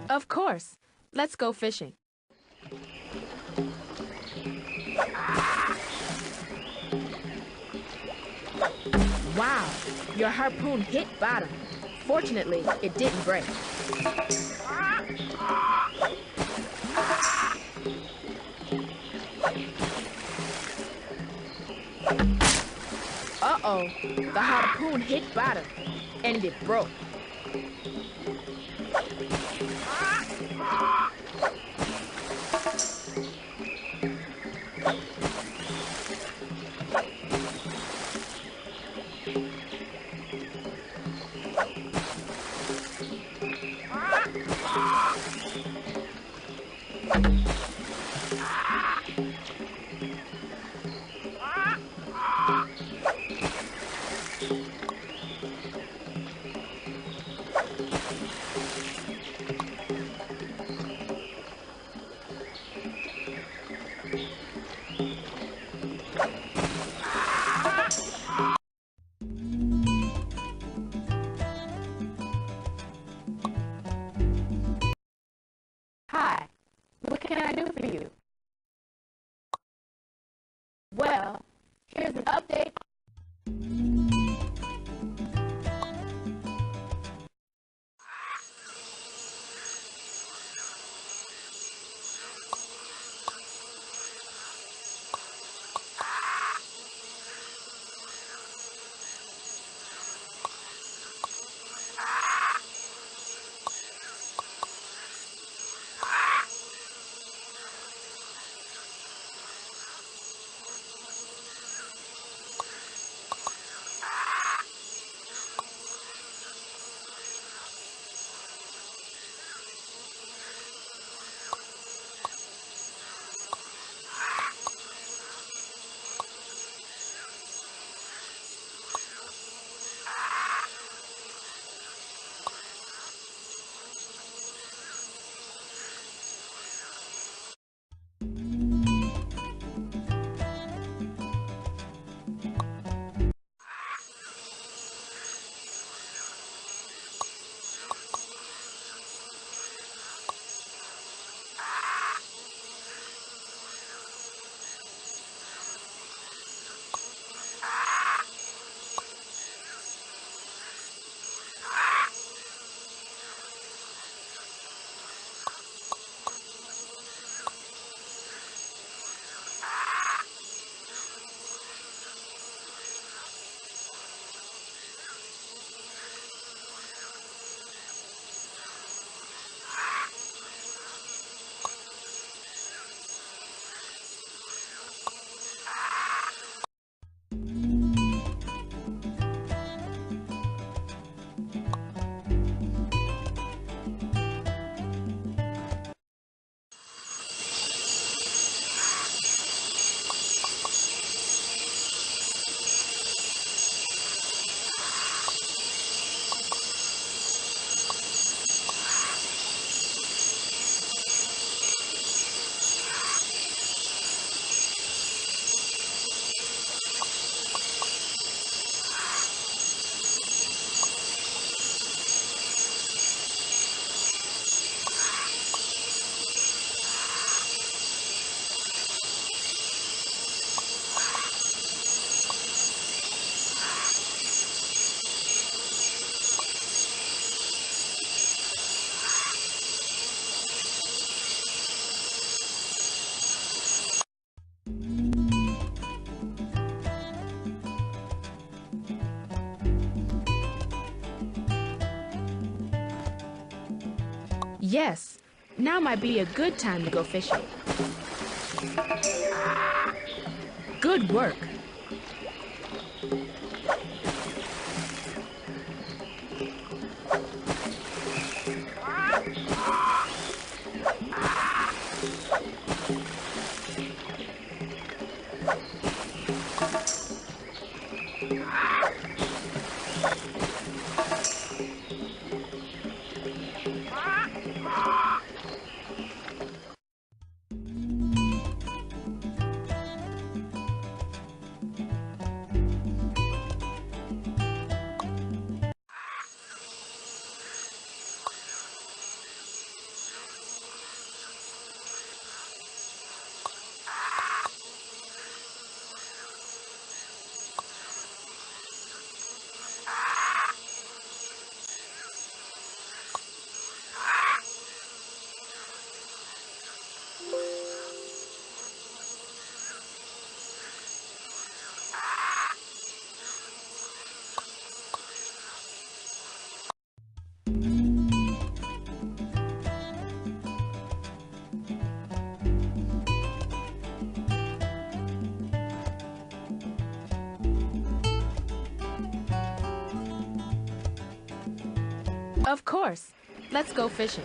Of course. Let's go fishing. Wow, your harpoon hit bottom. Fortunately, it didn't break. Uh-oh, the harpoon hit bottom, and it broke. Hi, what can I do for you? Well, here's an update. Yes, now might be a good time to go fishing. Good work. Of course. Let's go fishing.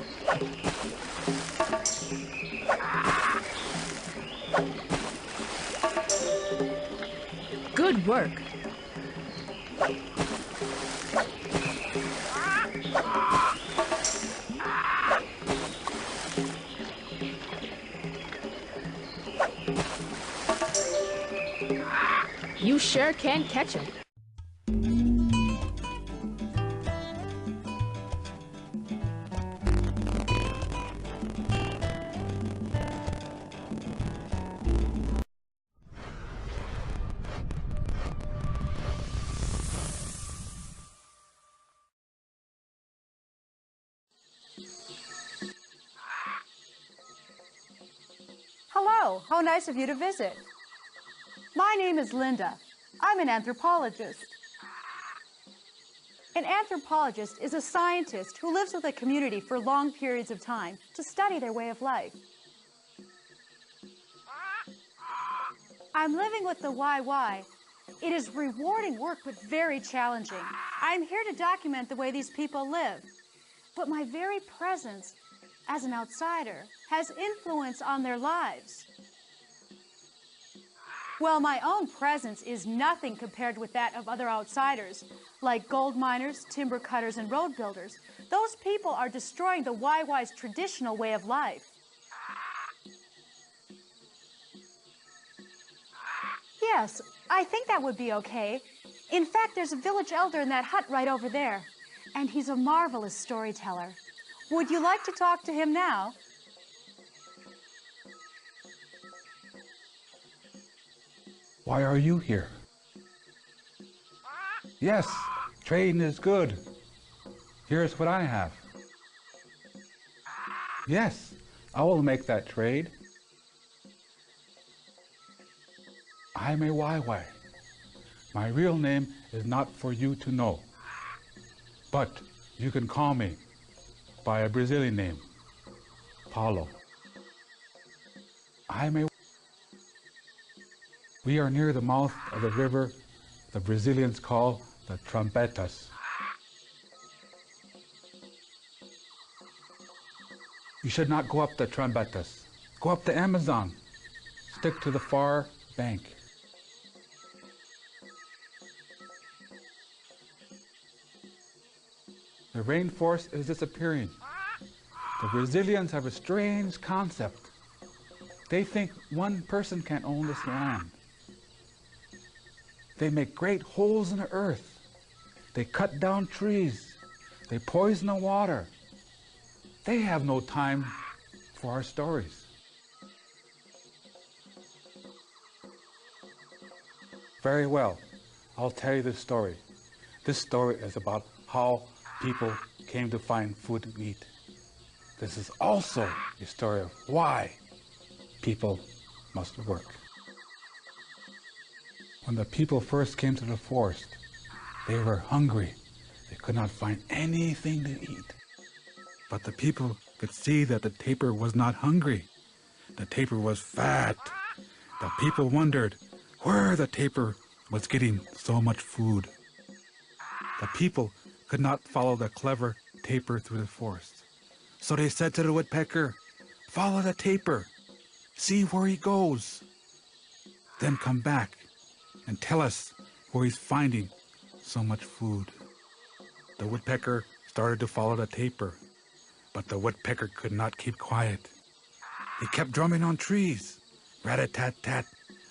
Good work. You sure can catch him. Hello, how nice of you to visit. My name is Linda. I'm an anthropologist. An anthropologist is a scientist who lives with a community for long periods of time to study their way of life. I'm living with the YY. It is rewarding work, but very challenging. I'm here to document the way these people live. But my very presence as an outsider has influence on their lives. Well, my own presence is nothing compared with that of other outsiders, like gold miners, timber cutters, and road builders. Those people are destroying the YY's traditional way of life. Yes, I think that would be okay. In fact, there's a village elder in that hut right over there, and he's a marvelous storyteller. Would you like to talk to him now? Why are you here? Yes, trading is good. Here's what I have. Yes, I will make that trade. I'm a YY. My real name is not for you to know, but you can call me by a Brazilian name, Paulo. We are near the mouth of the river the Brazilians call the Trombetas. You should not go up the Trombetas. Go up the Amazon. Stick to the far bank. The rainforest is disappearing. The Brazilians have a strange concept. They think one person can own this land. They make great holes in the earth. They cut down trees. They poison the water. They have no time for our stories. Very well, I'll tell you this story. This story is about how people came to find food to eat. This is also a story of why people must work. When the people first came to the forest, they were hungry. They could not find anything to eat. But the people could see that the tapir was not hungry. The tapir was fat. The people wondered where the tapir was getting so much food. The people could not follow the clever tapir through the forest. So they said to the woodpecker, "Follow the tapir. See where he goes. Then come back and tell us where he's finding so much food." The woodpecker started to follow the tapir, but the woodpecker could not keep quiet. He kept drumming on trees. Rat-a-tat-tat,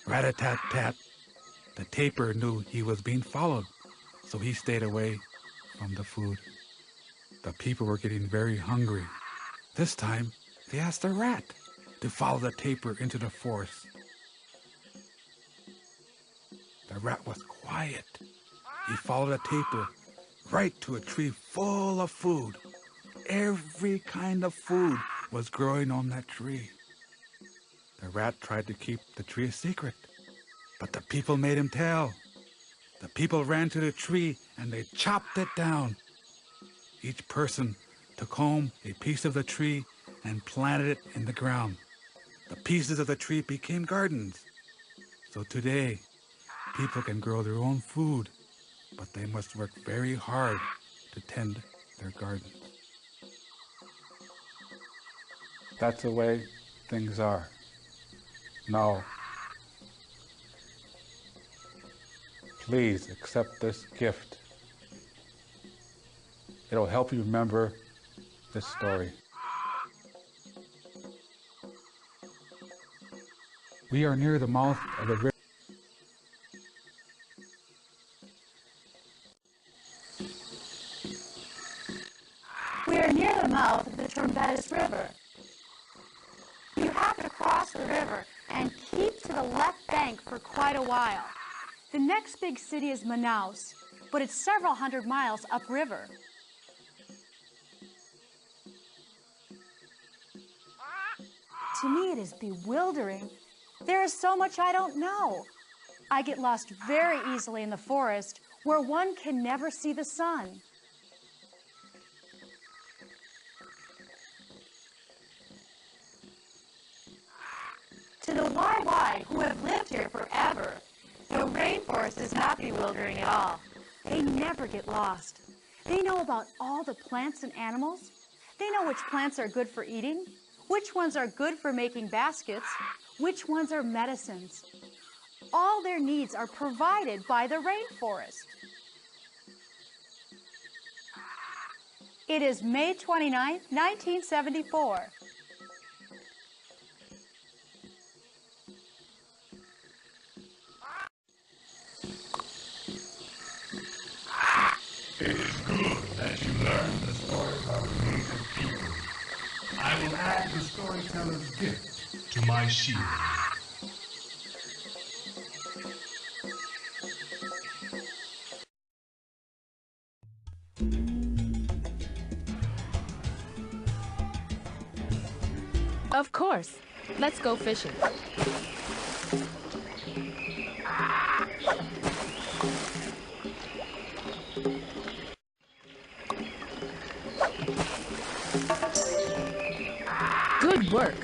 rat-a-tat-tat. The tapir knew he was being followed, so he stayed away from the food. The people were getting very hungry. This time, they asked the rat to follow the tapir into the forest. The rat was quiet. He followed the tapir right to a tree full of food. Every kind of food was growing on that tree. The rat tried to keep the tree a secret, but the people made him tell. The people ran to the tree and they chopped it down. Each person took home a piece of the tree and planted it in the ground. The pieces of the tree became gardens. So today, people can grow their own food, but they must work very hard to tend their gardens. That's the way things are. Now, please accept this gift. It'll help you remember this story. We are near the mouth of the river. We are near the mouth of the Trombetas River. You have to cross the river and keep to the left bank for quite a while. The next big city is Manaus, but it's several hundred miles upriver. To me, it is bewildering. There is so much I don't know. I get lost very easily in the forest where one can never see the sun. To the YY who have lived here forever, the rainforest is not bewildering at all. They never get lost. They know about all the plants and animals. They know which plants are good for eating, which ones are good for making baskets, which ones are medicines. All their needs are provided by the rainforest. It is May 29, 1974. It is good that you learned the stories of native people. I will add the storyteller's gift to my shield. Of course. Let's go fishing. Good work.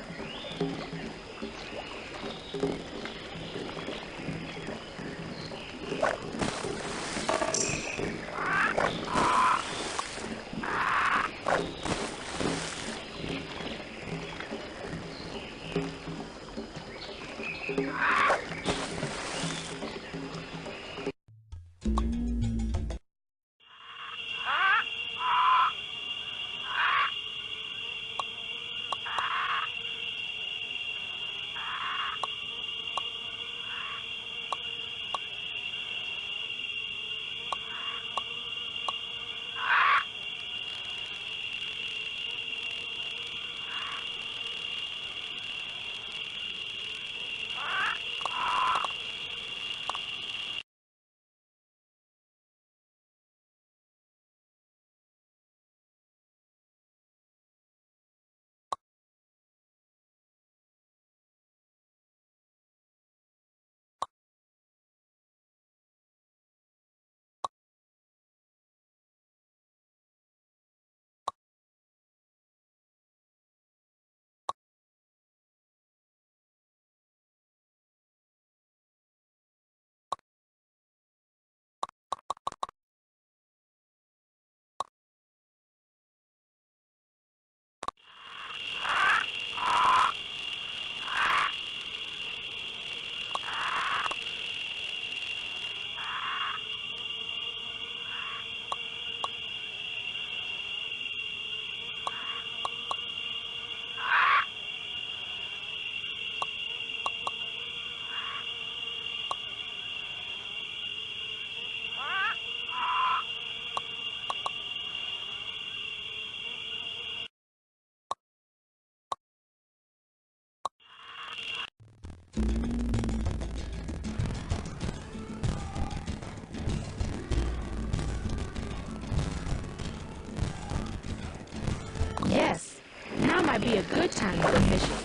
Yes, now might be a good time to go fishing.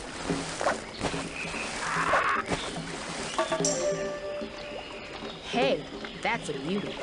Hey, that's a beauty.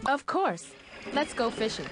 Of course. Let's go fishing.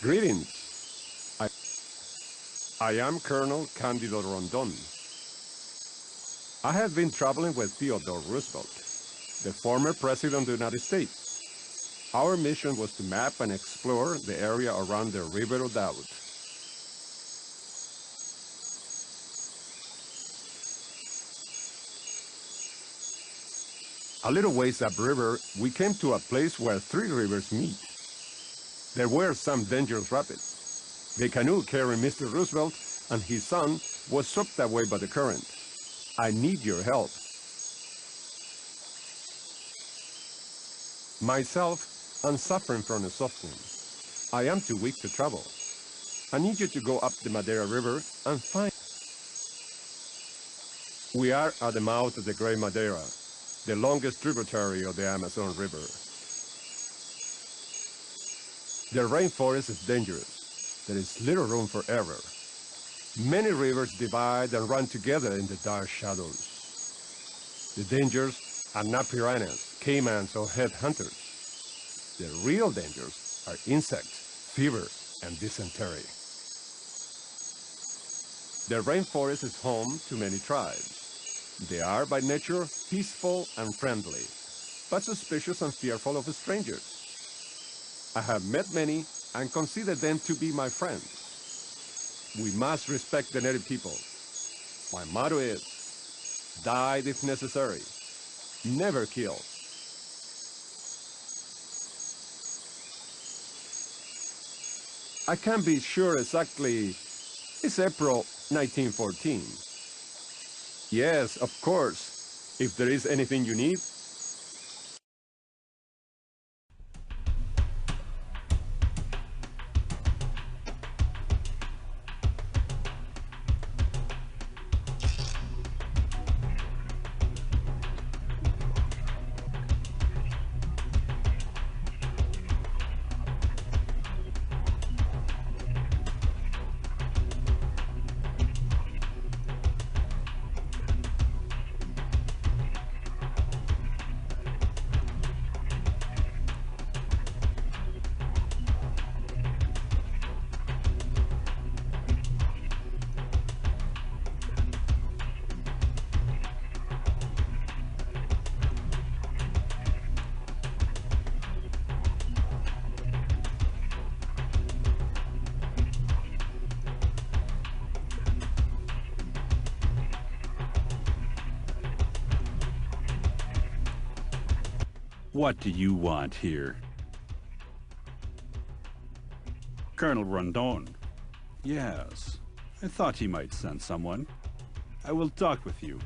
Greetings. I am Colonel Candido Rondon. I have been traveling with Theodore Roosevelt, the former President of the United States. Our mission was to map and explore the area around the River of Doubt. A little ways upriver, we came to a place where three rivers meet. There were some dangerous rapids. The canoe carrying Mr. Roosevelt and his son was swept away by the current. I need your help. Myself, I'm suffering from a soft wound. I am too weak to travel. I need you to go up the Madeira River and find... We are at the mouth of the Great Madeira, the longest tributary of the Amazon River. The rainforest is dangerous. There is little room for error. Many rivers divide and run together in the dark shadows. The dangers are not piranhas, caimans, or headhunters. The real dangers are insects, fever, and dysentery. The rainforest is home to many tribes. They are by nature peaceful and friendly, but suspicious and fearful of strangers. I have met many and consider them to be my friends. We must respect the native people. My motto is, die if necessary, never kill. I can't be sure exactly. It's April 1914. Yes, of course. If there is anything you need, What do you want here? Colonel Rondon. Yes. I thought he might send someone. I will talk with you.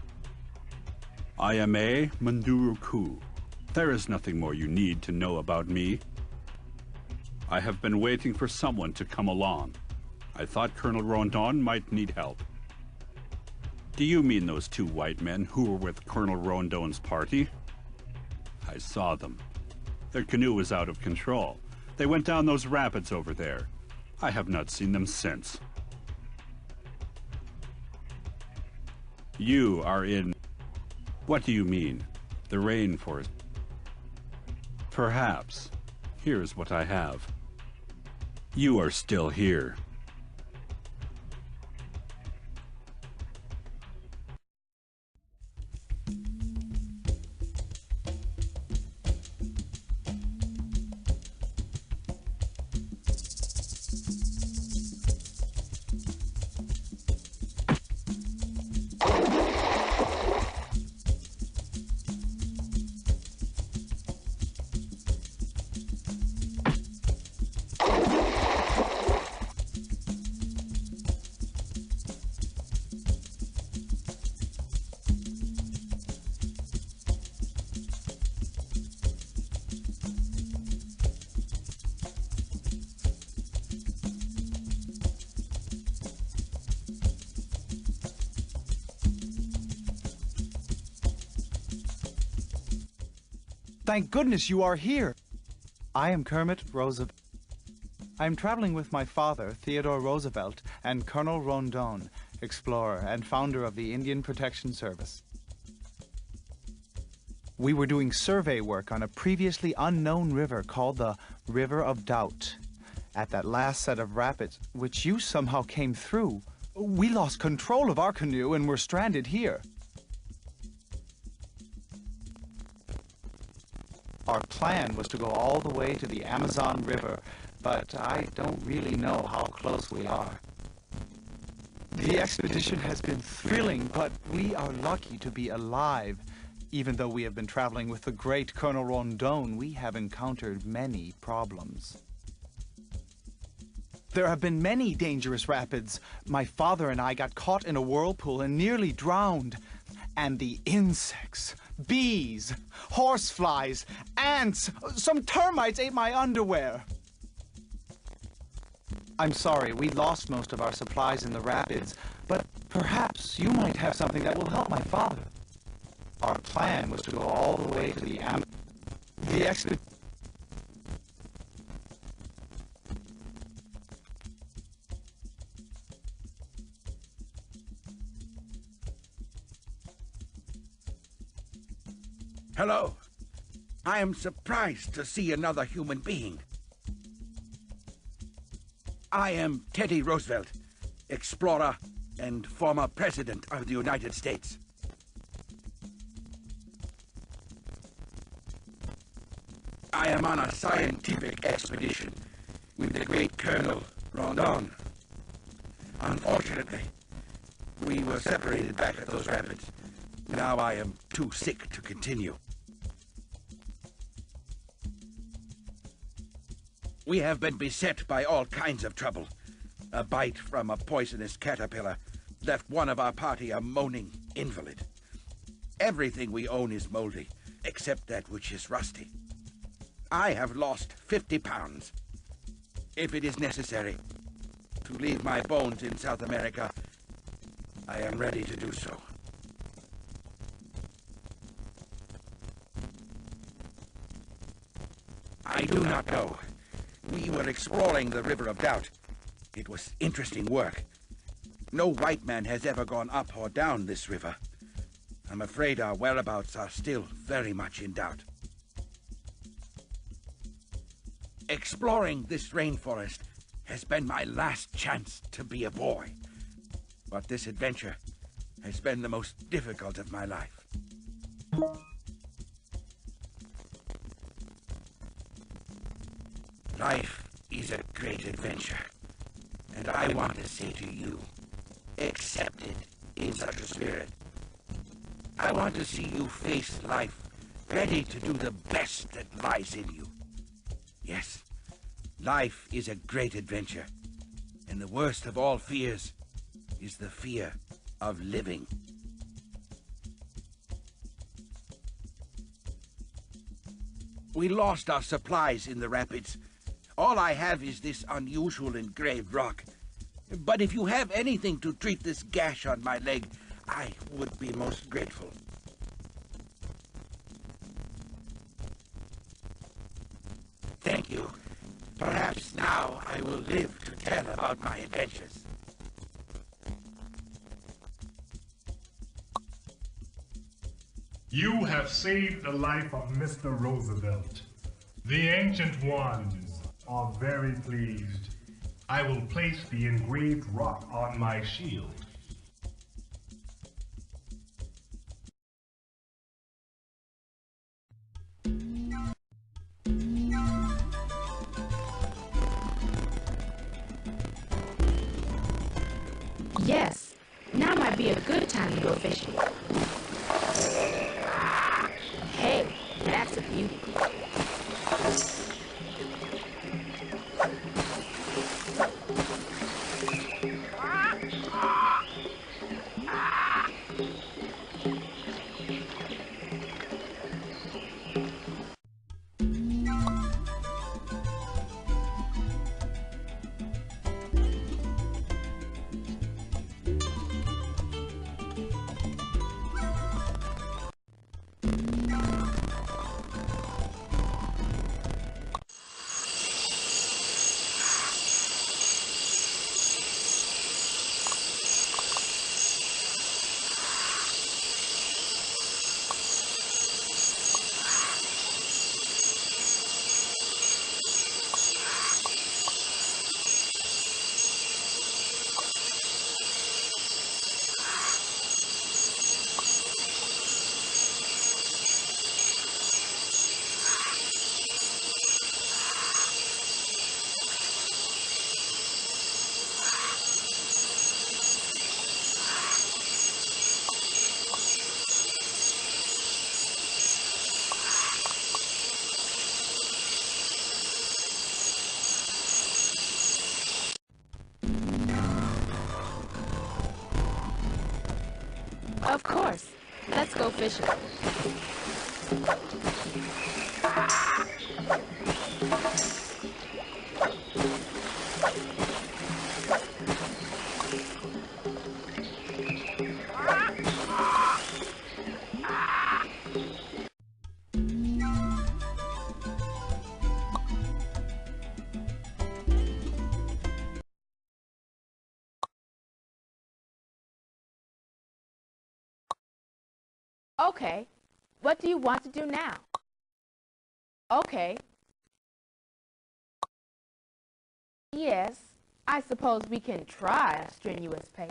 I am a Manduruku. There is nothing more you need to know about me. I have been waiting for someone to come along. I thought Colonel Rondon might need help. Do you mean those two white men who were with Colonel Rondon's party? I saw them. Their canoe was out of control. They went down those rapids over there. I have not seen them since. You are in... What do you mean? The rainforest? Perhaps. Here's what I have. You are still here. Thank goodness you are here. I am Kermit Roosevelt. I am traveling with my father, Theodore Roosevelt, and Colonel Rondon, explorer and founder of the Indian Protection Service. We were doing survey work on a previously unknown river called the River of Doubt. At that last set of rapids, which you somehow came through, we lost control of our canoe and were stranded here. Our plan was to go all the way to the Amazon River, but I don't really know how close we are. The expedition has been thrilling, but we are lucky to be alive. Even though we have been traveling with the great Colonel Rondon, we have encountered many problems. There have been many dangerous rapids. My father and I got caught in a whirlpool and nearly drowned. And the insects, bees, horseflies, ants, some termites ate my underwear. I'm sorry, we lost most of our supplies in the rapids, but perhaps you might have something that will help my father. Our plan was to go all the way to the expedition. Hello. I am surprised to see another human being. I am Teddy Roosevelt, explorer and former president of the United States. I am on a scientific expedition with the great Colonel Rondon. Unfortunately, we were separated back at those rapids. Now I am too sick to continue. We have been beset by all kinds of trouble. A bite from a poisonous caterpillar left one of our party a moaning invalid. Everything we own is moldy, except that which is rusty. I have lost 50 pounds. If it is necessary to leave my bones in South America, I am ready to do so. I do not know. We were exploring the River of Doubt. It was interesting work. No white man has ever gone up or down this river. I'm afraid our whereabouts are still very much in doubt. Exploring this rainforest has been my last chance to be a boy. But this adventure has been the most difficult of my life. Life is a great adventure, and I want to say to you, accept it in such a spirit. I want to see you face life, ready to do the best that lies in you. Yes, life is a great adventure, and the worst of all fears is the fear of living. We lost our supplies in the rapids. All I have is this unusual engraved rock. But if you have anything to treat this gash on my leg, I would be most grateful. Thank you. Perhaps now I will live to tell about my adventures. You have saved the life of Mr. Roosevelt. The Ancient Ones are very pleased. I will place the engraved rock on my shield. Yes, now might be a good time to go fishing. Hey, that's a beauty. Of course. Let's go fishing. Okay, what do you want to do now? Okay. Yes, I suppose we can try a strenuous pace.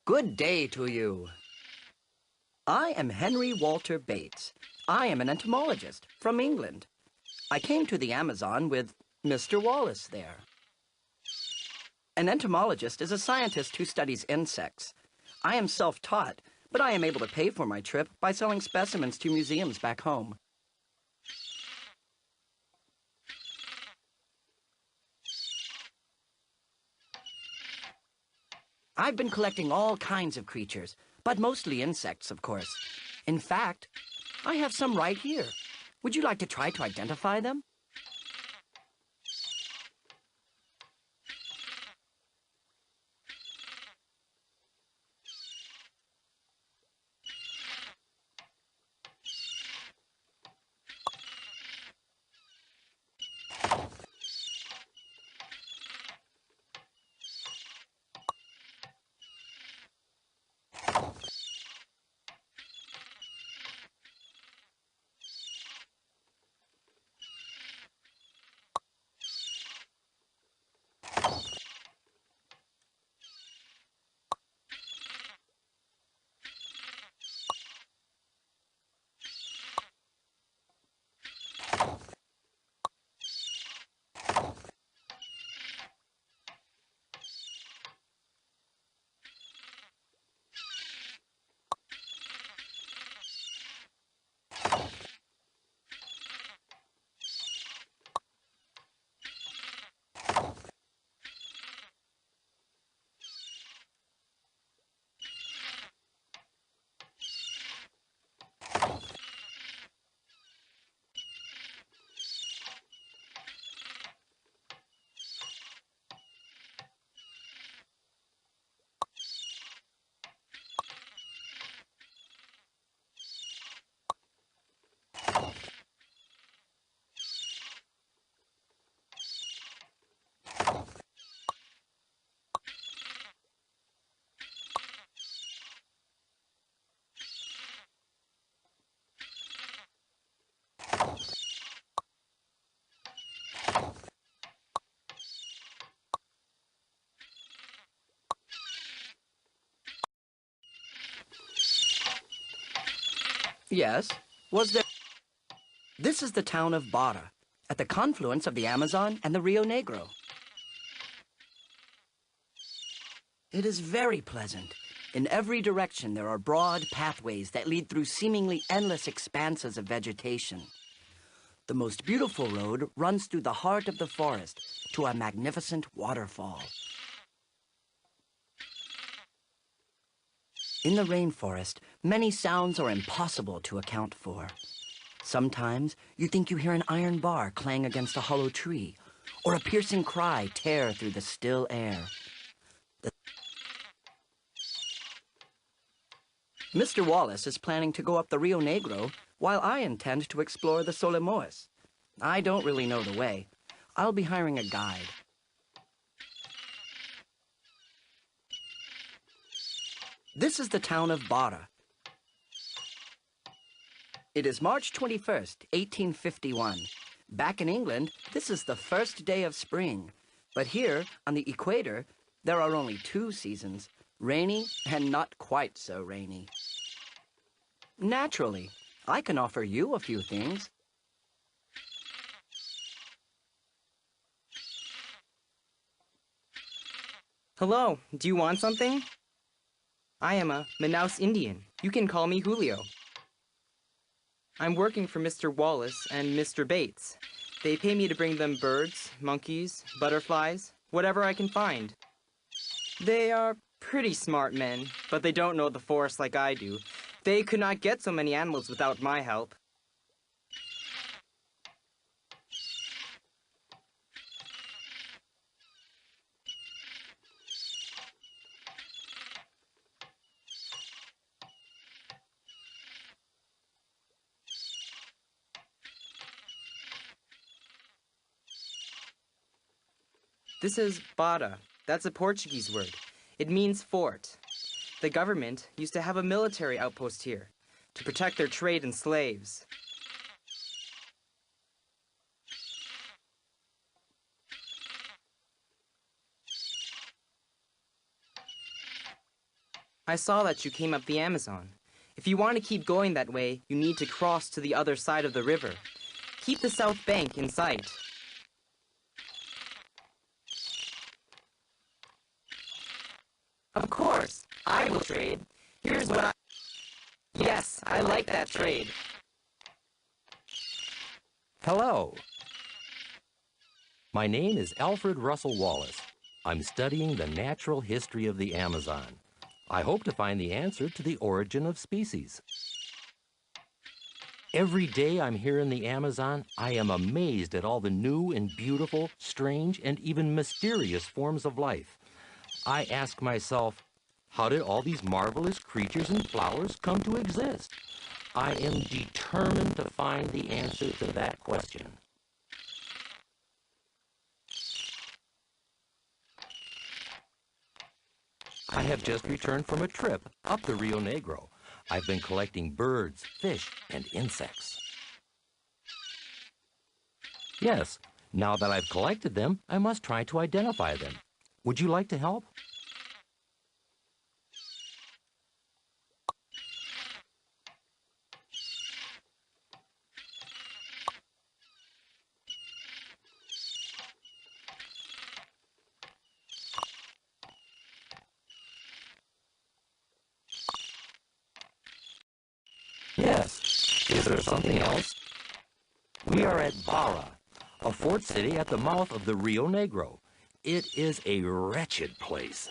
Good day to you. I am Henry Walter Bates. I am an entomologist from England. I came to the Amazon with Mr. Wallace there. An entomologist is a scientist who studies insects. I am self-taught, but I am able to pay for my trip by selling specimens to museums back home. I've been collecting all kinds of creatures, but mostly insects, of course. In fact, I have some right here. Would you like to try to identify them? Yes. Was there... This is the town of Barra, at the confluence of the Amazon and the Rio Negro. It is very pleasant. In every direction, there are broad pathways that lead through seemingly endless expanses of vegetation. The most beautiful road runs through the heart of the forest to a magnificent waterfall. In the rainforest, many sounds are impossible to account for. Sometimes you think you hear an iron bar clang against a hollow tree, or a piercing cry tear through the still air. Mr. Wallace is planning to go up the Rio Negro, while I intend to explore the Solimões. I don't really know the way. I'll be hiring a guide. This is the town of Barra. It is March 21st, 1851. Back in England, this is the first day of spring. But here, on the equator, there are only 2 seasons, rainy and not quite so rainy. Naturally, I can offer you a few things. Hello, do you want something? I am a Manaus Indian. You can call me Julio. I'm working for Mr. Wallace and Mr. Bates. They pay me to bring them birds, monkeys, butterflies, whatever I can find. They are pretty smart men, but they don't know the forest like I do. They could not get so many animals without my help. This is Barra. That's a Portuguese word. It means fort. The government used to have a military outpost here to protect their trade in slaves. I saw that you came up the Amazon. If you want to keep going that way, you need to cross to the other side of the river. Keep the south bank in sight. Of course, I will trade. Here's what I... Yes, I like that trade. Hello. My name is Alfred Russel Wallace. I'm studying the natural history of the Amazon. I hope to find the answer to the origin of species. Every day I'm here in the Amazon, I am amazed at all the new and beautiful, strange, and even mysterious forms of life. I ask myself, how did all these marvelous creatures and flowers come to exist? I am determined to find the answer to that question. I have just returned from a trip up the Rio Negro. I've been collecting birds, fish, and insects. Yes, now that I've collected them, I must try to identify them. Would you like to help? Yes. Is there something else? We are at Barra, a fort city at the mouth of the Rio Negro. It is a wretched place.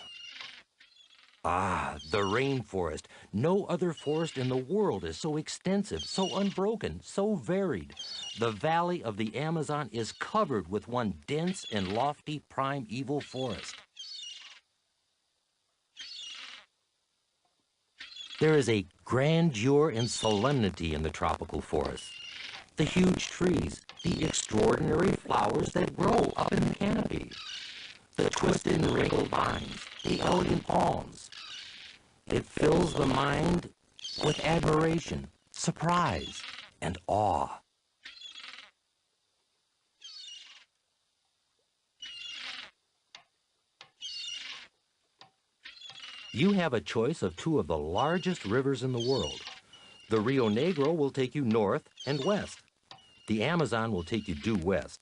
Ah, the rainforest. No other forest in the world is so extensive, so unbroken, so varied. The valley of the Amazon is covered with one dense and lofty primeval forest. There is a grandeur and solemnity in the tropical forest. The huge trees, the extraordinary flowers that grow up in the canopy, the twisted and wrinkled vines, the elegant palms. It fills the mind with admiration, surprise, and awe. You have a choice of two of the largest rivers in the world. The Rio Negro will take you north and west. The Amazon will take you due west.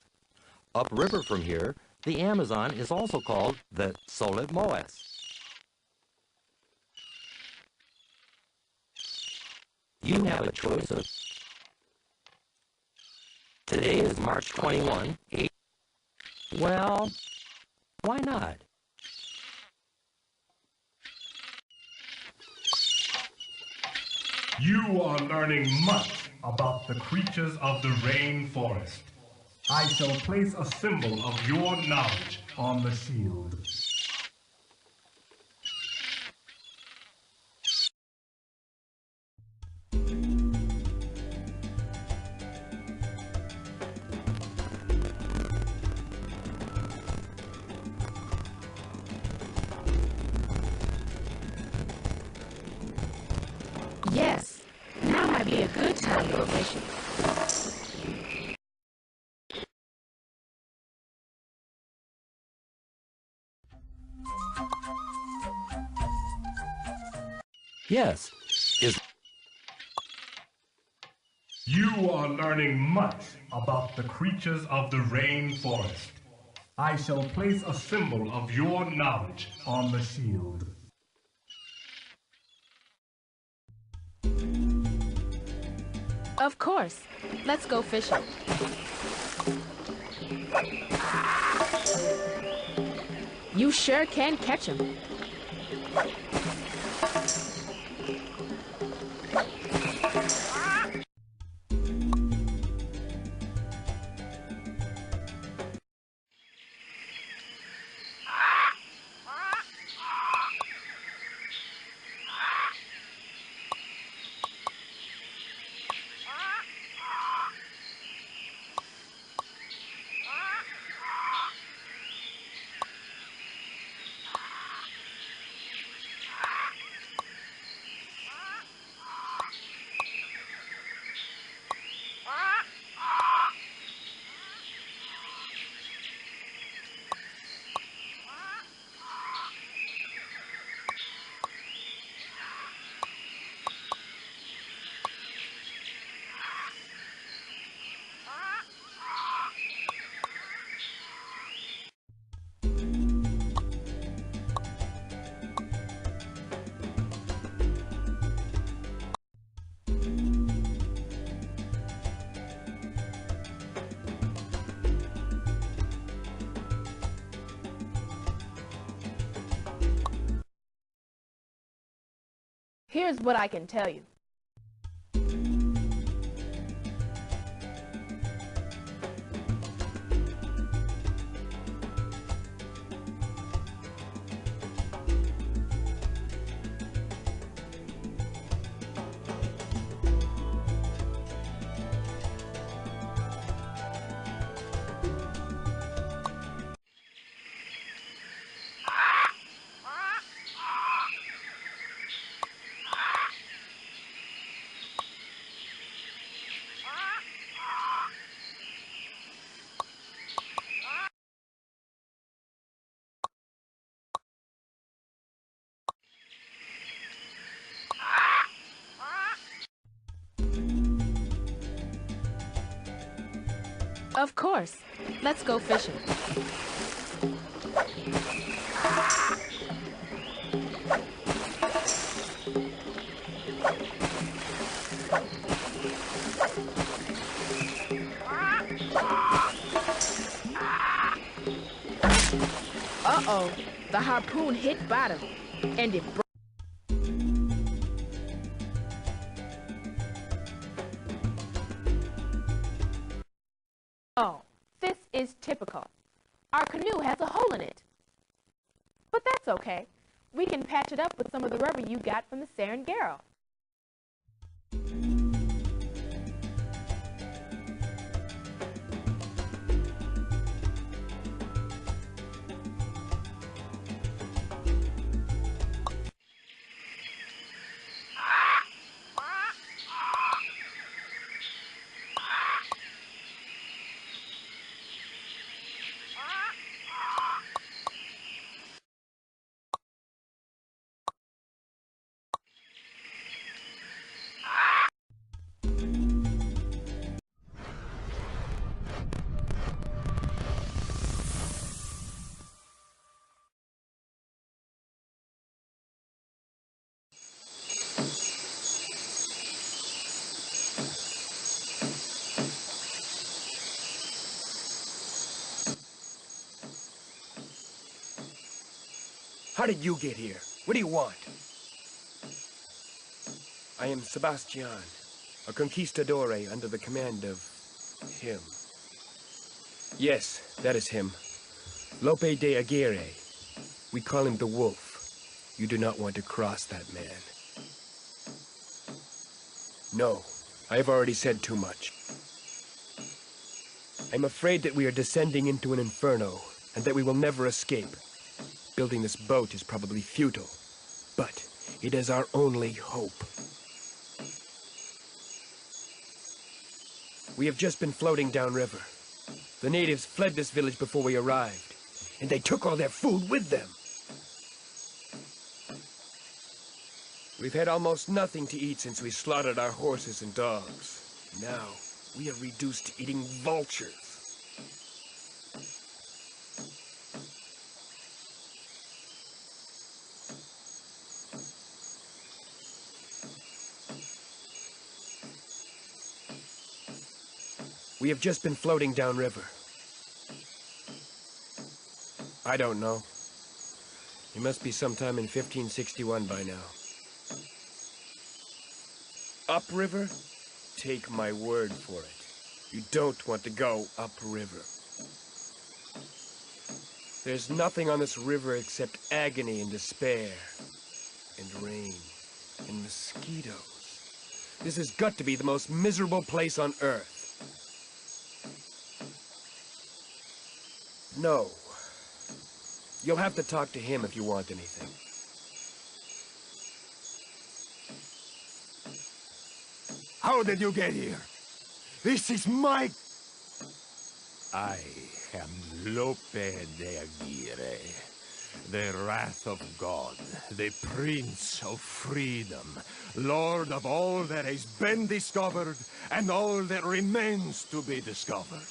Upriver from here, the Amazon is also called the Solimões. You have a choice of... Today is March 21, 8... Well, why not? You are learning much about the creatures of the rainforest. I shall place a symbol of your knowledge on the shield. Yes, now might be a good time to vision. Yes, is... You are learning much about the creatures of the rainforest. I shall place a symbol of your knowledge on the shield. Of course. Let's go fishing. You sure can catch him. Here's what I can tell you. Of course. Let's go fishing. Uh-oh. The harpoon hit bottom, and it broke. Oh, this is typical. Our canoe has a hole in it. But that's okay. We can patch it up with some of the rubber you got from the Serengaro. How did you get here? What do you want? I am Sebastian, a conquistador under the command of him. Yes, that is him. Lope de Aguirre. We call him the Wolf. You do not want to cross that man. No, I have already said too much. I'm afraid that we are descending into an inferno, and that we will never escape. Building this boat is probably futile, but it is our only hope. We have just been floating downriver. The natives fled this village before we arrived, and they took all their food with them. We've had almost nothing to eat since we slaughtered our horses and dogs. Now, we are reduced to eating vultures. We have just been floating downriver. I don't know. It must be sometime in 1561 by now. Upriver? Take my word for it. You don't want to go upriver. There's nothing on this river except agony and despair, and rain, and mosquitoes. This has got to be the most miserable place on Earth. No. You'll have to talk to him if you want anything. How did you get here? This is my... I am Lope de Aguirre, the wrath of God, the Prince of Freedom, Lord of all that has been discovered and all that remains to be discovered.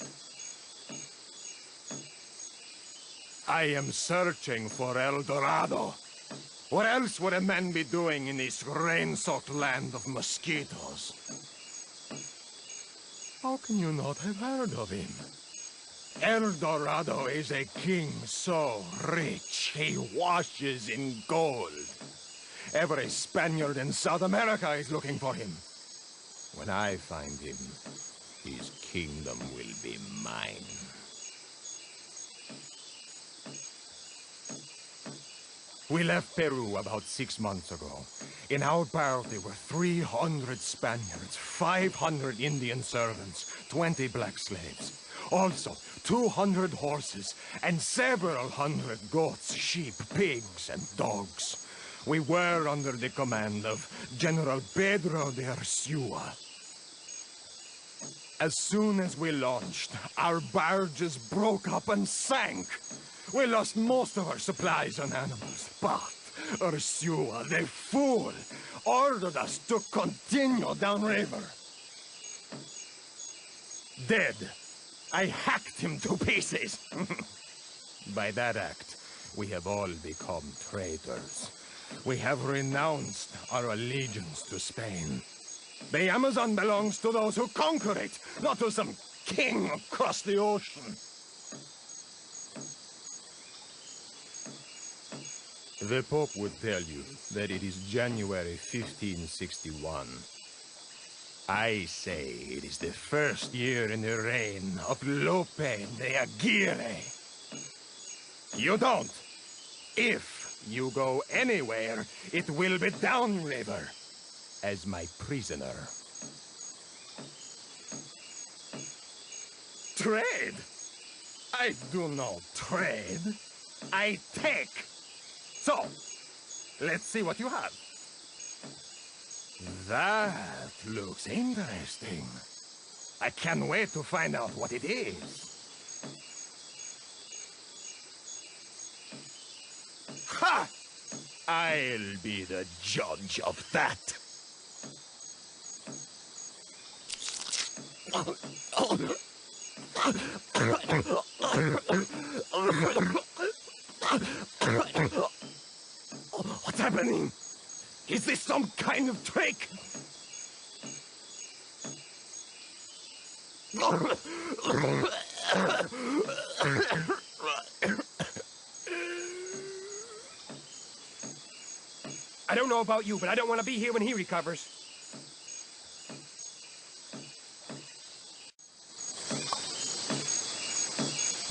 I am searching for El Dorado. What else would a man be doing in this rain-soaked land of mosquitoes? How can you not have heard of him? El Dorado is a king so rich he washes in gold. Every Spaniard in South America is looking for him. When I find him, his kingdom will be mine. We left Peru about 6 months ago. In our party were 300 Spaniards, 500 Indian servants, 20 black slaves. Also, 200 horses, and several hundred goats, sheep, pigs, and dogs. We were under the command of General Pedro de Ursua. As soon as we launched, our barges broke up and sank. We lost most of our supplies and animals, but Ursua, the fool, ordered us to continue downriver. Dead, I hacked him to pieces. By that act, we have all become traitors. We have renounced our allegiance to Spain. The Amazon belongs to those who conquer it, not to some king across the ocean. The Pope would tell you that it is January 1561. I say it is the first year in the reign of Lope de Aguirre. You don't. If you go anywhere, it will be downriver, as my prisoner. Trade? I do not trade. I take. So, let's see what you have. That looks interesting. I can't wait to find out what it is. Ha! I'll be the judge of that. What's happening? Is this some kind of trick? I don't know about you, but I don't want to be here when he recovers.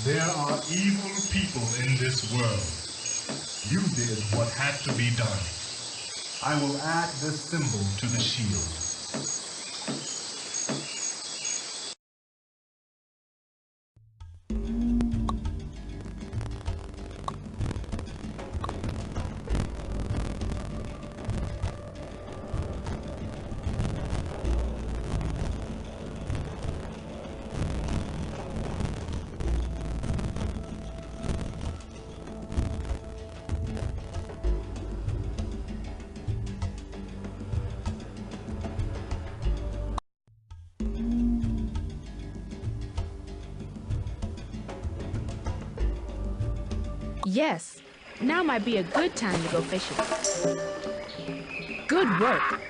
There are evil people in this world. You did what had to be done. I will add this symbol to the shield. Yes, now might be a good time to go fishing. Good work.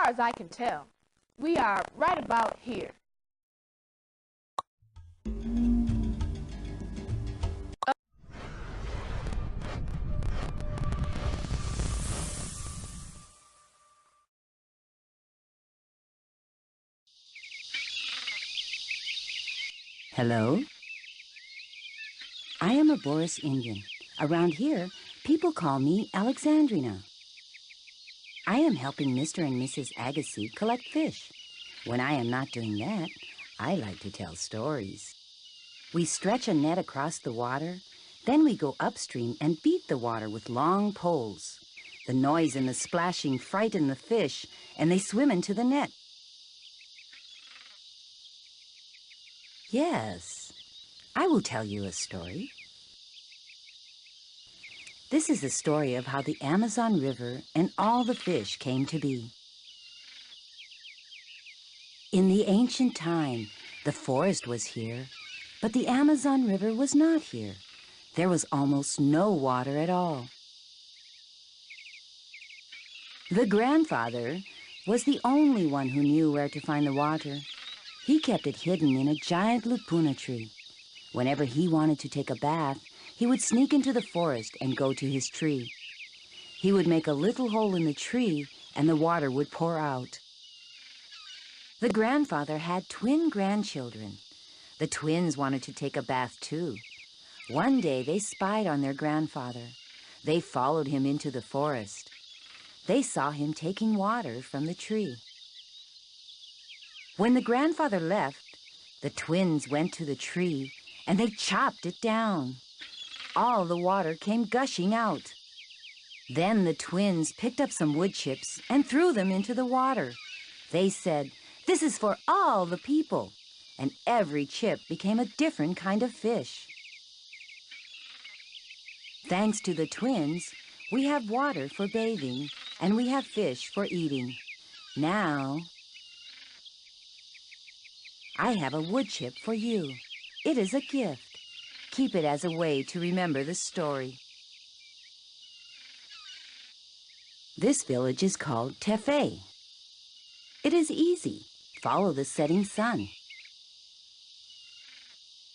as I can tell, we are right about here. Hello? I am a Boris Indian. Around here, people call me Alexandrina. I am helping Mr. and Mrs. Agassi collect fish. When I am not doing that, I like to tell stories. We stretch a net across the water, then we go upstream and beat the water with long poles. The noise and the splashing frighten the fish, and they swim into the net. Yes, I will tell you a story. This is the story of how the Amazon River and all the fish came to be. In the ancient time, the forest was here, but the Amazon River was not here. There was almost no water at all. The grandfather was the only one who knew where to find the water. He kept it hidden in a giant lupuna tree. Whenever he wanted to take a bath, he would sneak into the forest and go to his tree. He would make a little hole in the tree and the water would pour out. The grandfather had twin grandchildren. The twins wanted to take a bath too. One day they spied on their grandfather. They followed him into the forest. They saw him taking water from the tree. When the grandfather left, the twins went to the tree and they chopped it down. All the water came gushing out. Then the twins picked up some wood chips and threw them into the water. They said, "This is for all the people." And every chip became a different kind of fish. Thanks to the twins, we have water for bathing and we have fish for eating. Now, I have a wood chip for you. It is a gift. Keep it as a way to remember the story. This village is called Tefe. It is easy. Follow the setting sun.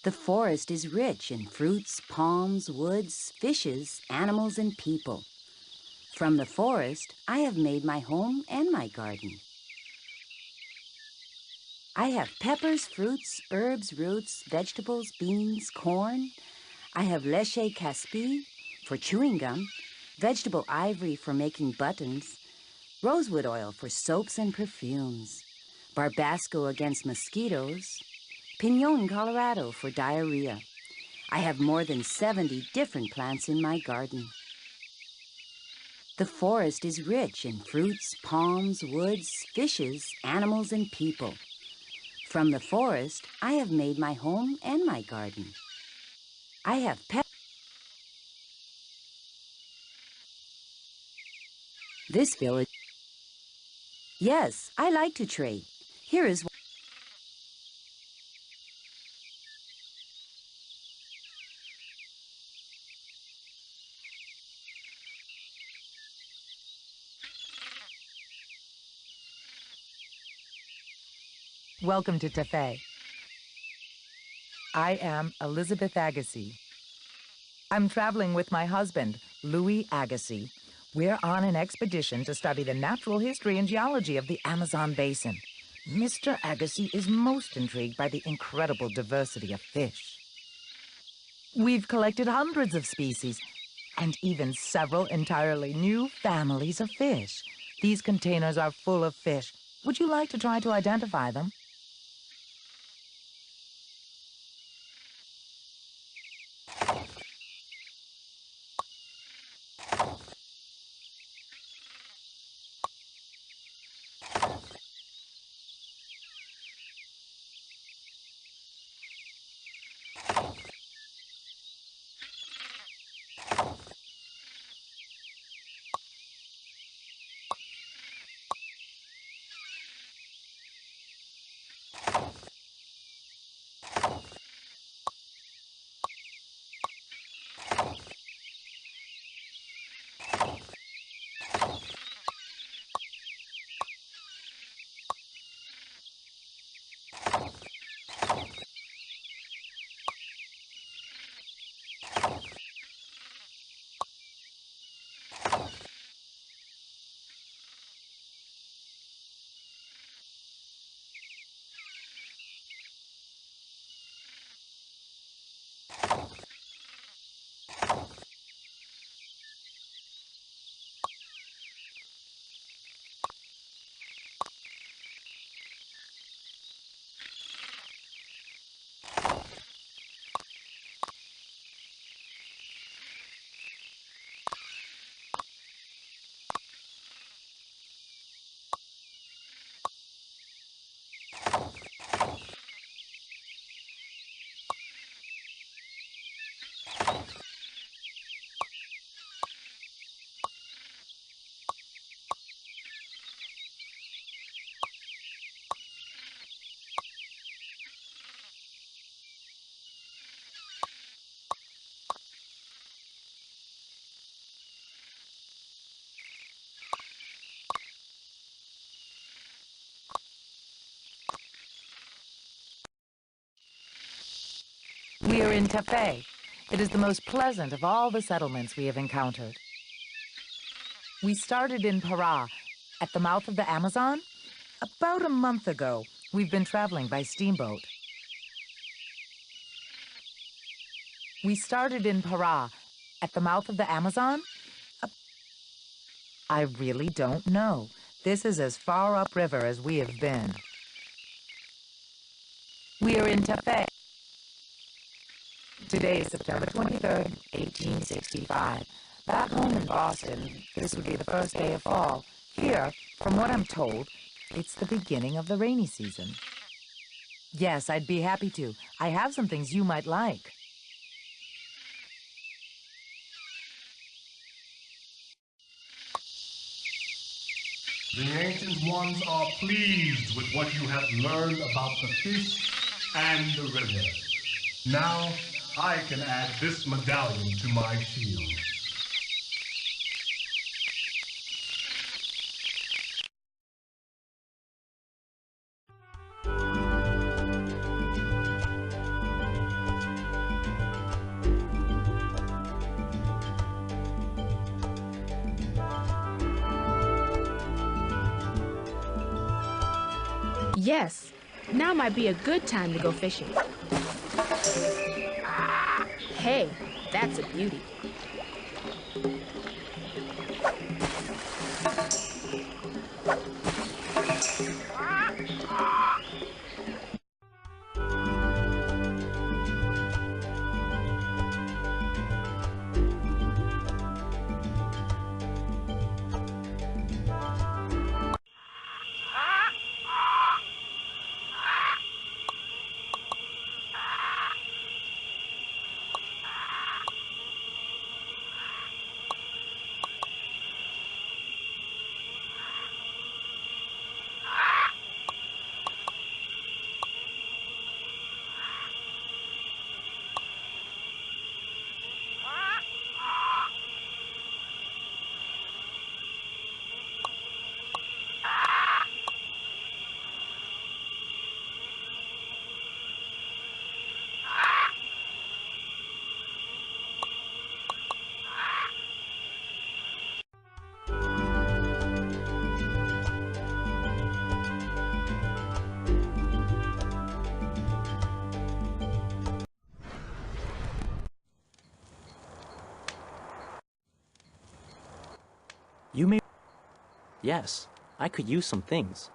The forest is rich in fruits, palms, woods, fishes, animals, and people. From the forest, I have made my home and my garden. I have peppers, fruits, herbs, roots, vegetables, beans, corn. I have leche caspi for chewing gum, vegetable ivory for making buttons, rosewood oil for soaps and perfumes, barbasco against mosquitoes, Pinon, Colorado for diarrhea. I have more than 70 different plants in my garden. The forest is rich in fruits, palms, woods, fishes, animals, and people. From the forest, I have made my home and my garden. I have This village. Yes, I like to trade. Here is Welcome to Tefe. I am Elizabeth Agassi. I'm traveling with my husband, Louis Agassi. We're on an expedition to study the natural history and geology of the Amazon basin. Mr. Agassi is most intrigued by the incredible diversity of fish. We've collected hundreds of species and even several entirely new families of fish. These containers are full of fish. Would you like to try to identify them? We are in Tefe. It is the most pleasant of all the settlements we have encountered. We started in Barra, at the mouth of the Amazon. About a month ago, we've been traveling by steamboat. We started in Barra, at the mouth of the Amazon. I really don't know. This is as far upriver as we have been. We are in Tefe. Today is September 23rd, 1865. Back home in Boston, this would be the first day of fall. Here, from what I'm told, it's the beginning of the rainy season. Yes, I'd be happy to. I have some things you might like. The Ancient Ones are pleased with what you have learned about the fish and the river. Now, I can add this medallion to my shield. Yes, now might be a good time to go fishing. Hey, that's a beauty. You may... Yes, I could use some things.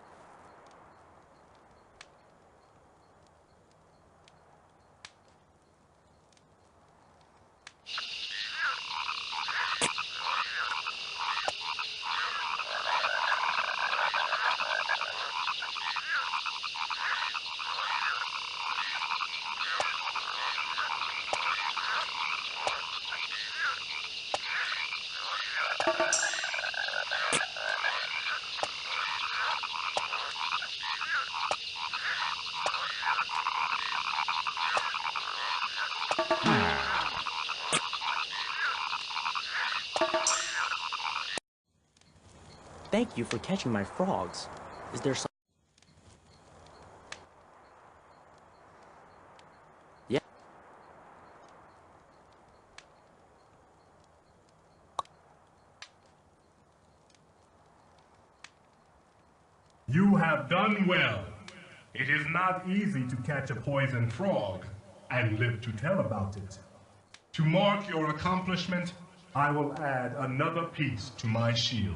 Thank you for catching my frogs. Is there some... Yeah. You have done well. It is not easy to catch a poison frog and live to tell about it. To mark your accomplishment, I will add another piece to my shield.